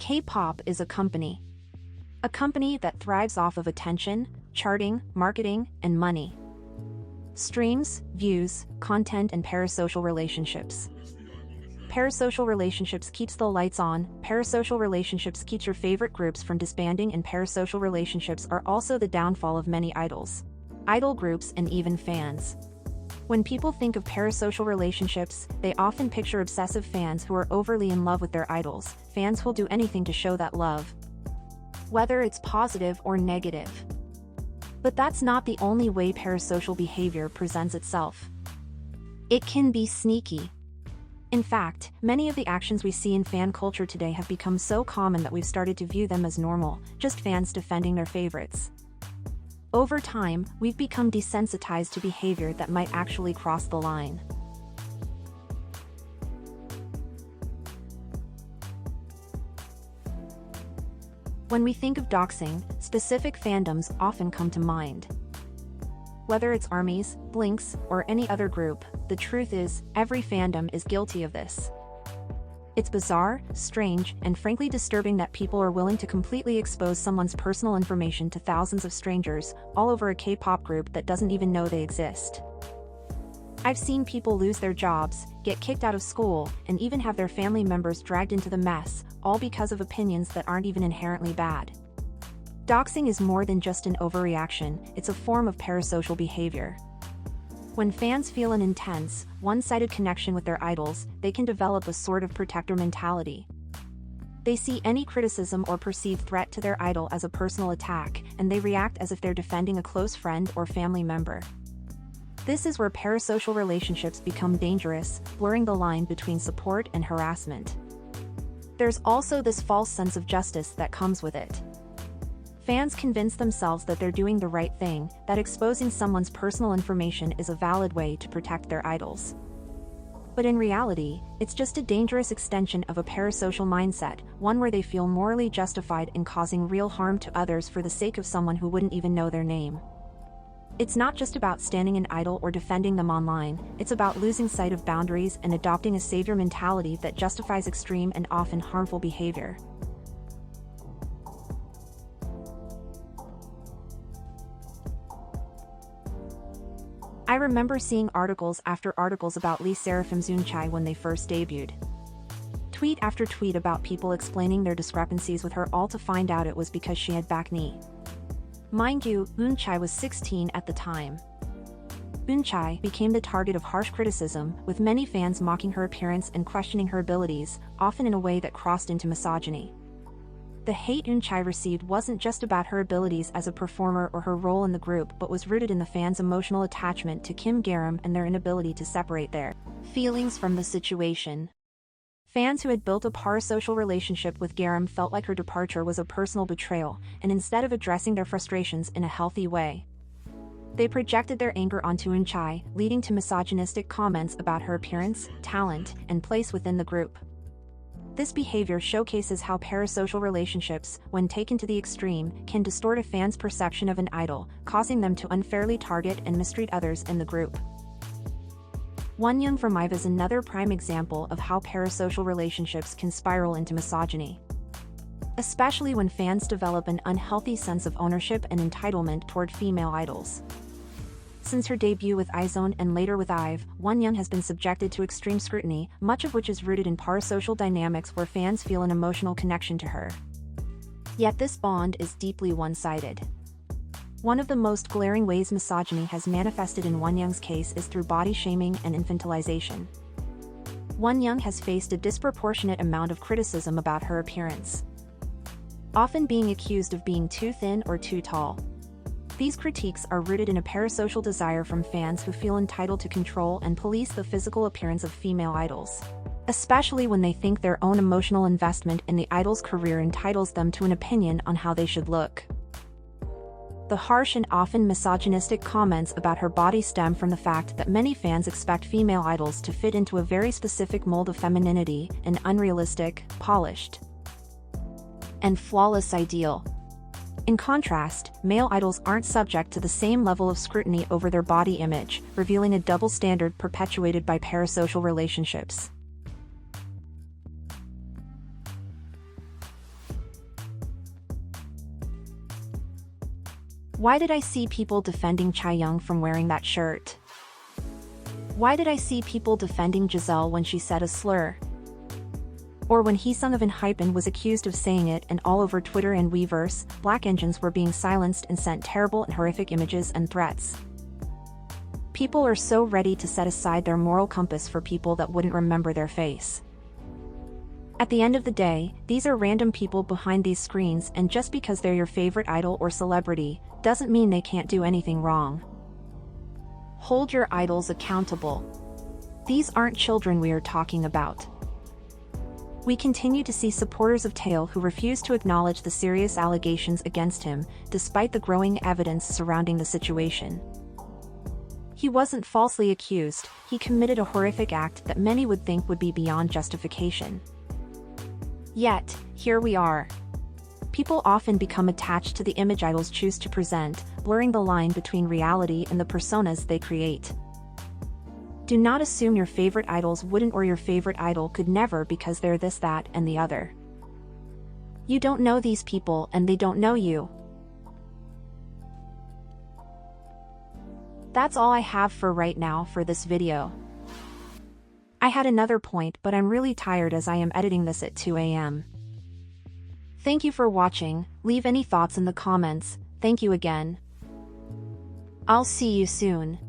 K-pop is a company. A company that thrives off of attention, charting, marketing, and money. Streams, views, content, and parasocial relationships. Parasocial relationships keeps the lights on. Parasocial relationships keeps your favorite groups from disbanding, and parasocial relationships are also the downfall of many idols, idol groups, and even fans. When people think of parasocial relationships, they often picture obsessive fans who are overly in love with their idols, fans who'll do anything to show that love, whether it's positive or negative. But that's not the only way parasocial behavior presents itself. It can be sneaky. In fact, many of the actions we see in fan culture today have become so common that we've started to view them as normal, just fans defending their favorites. Over time, we've become desensitized to behavior that might actually cross the line. When we think of doxing, specific fandoms often come to mind. Whether it's ARMYs, Blinks, or any other group, the truth is, every fandom is guilty of this. It's bizarre, strange, and frankly disturbing that people are willing to completely expose someone's personal information to thousands of strangers, all over a K-pop group that doesn't even know they exist. I've seen people lose their jobs, get kicked out of school, and even have their family members dragged into the mess, all because of opinions that aren't even inherently bad. Doxing is more than just an overreaction, it's a form of parasocial behavior. When fans feel an intense, one-sided connection with their idols, they can develop a sort of protector mentality. They see any criticism or perceived threat to their idol as a personal attack, and they react as if they're defending a close friend or family member. This is where parasocial relationships become dangerous, blurring the line between support and harassment. There's also this false sense of justice that comes with it. Fans convince themselves that they're doing the right thing, that exposing someone's personal information is a valid way to protect their idols. But in reality, it's just a dangerous extension of a parasocial mindset, one where they feel morally justified in causing real harm to others for the sake of someone who wouldn't even know their name. It's not just about standing an idol or defending them online, it's about losing sight of boundaries and adopting a savior mentality that justifies extreme and often harmful behavior. I remember seeing articles after articles about Lee Seraphim's Eunchae when they first debuted. Tweet after tweet about people explaining their discrepancies with her, all to find out it was because she had back knee. Mind you, Eunchae was 16 at the time. Eunchae became the target of harsh criticism, with many fans mocking her appearance and questioning her abilities, often in a way that crossed into misogyny. The hate Eunchae received wasn't just about her abilities as a performer or her role in the group, but was rooted in the fans' emotional attachment to Kim Garam and their inability to separate their feelings from the situation. Fans who had built a parasocial relationship with Garam felt like her departure was a personal betrayal, and instead of addressing their frustrations in a healthy way, they projected their anger onto Eunchae, leading to misogynistic comments about her appearance, talent, and place within the group. This behavior showcases how parasocial relationships, when taken to the extreme, can distort a fan's perception of an idol, causing them to unfairly target and mistreat others in the group. Wonyoung from IVE is another prime example of how parasocial relationships can spiral into misogyny, especially when fans develop an unhealthy sense of ownership and entitlement toward female idols. Since her debut with IZONE and later with IVE, Wonyoung has been subjected to extreme scrutiny, much of which is rooted in parasocial dynamics where fans feel an emotional connection to her. Yet this bond is deeply one-sided. One of the most glaring ways misogyny has manifested in Wonyoung's case is through body shaming and infantilization. Wonyoung has faced a disproportionate amount of criticism about her appearance, often being accused of being too thin or too tall. These critiques are rooted in a parasocial desire from fans who feel entitled to control and police the physical appearance of female idols, especially when they think their own emotional investment in the idol's career entitles them to an opinion on how they should look. The harsh and often misogynistic comments about her body stem from the fact that many fans expect female idols to fit into a very specific mold of femininity, an unrealistic, polished, and flawless ideal. In contrast, male idols aren't subject to the same level of scrutiny over their body image, revealing a double standard perpetuated by parasocial relationships. Why did I see people defending Chaeyoung from wearing that shirt? Why did I see people defending Giselle when she said a slur? Or when Heesung of ENHYPEN was accused of saying it, and all over Twitter and Weverse, black engines were being silenced and sent terrible and horrific images and threats. People are so ready to set aside their moral compass for people that wouldn't remember their face. At the end of the day, these are random people behind these screens, and just because they're your favorite idol or celebrity, doesn't mean they can't do anything wrong. Hold your idols accountable. These aren't children we are talking about. We continue to see supporters of Taeil who refuse to acknowledge the serious allegations against him, despite the growing evidence surrounding the situation. He wasn't falsely accused, he committed a horrific act that many would think would be beyond justification. Yet, here we are. People often become attached to the image idols choose to present, blurring the line between reality and the personas they create. Do not assume your favorite idols wouldn't, or your favorite idol could never, because they're this, that, and the other. You don't know these people and they don't know you. That's all I have for right now for this video. I had another point, but I'm really tired as I am editing this at 2 AM. Thank you for watching, leave any thoughts in the comments, thank you again. I'll see you soon.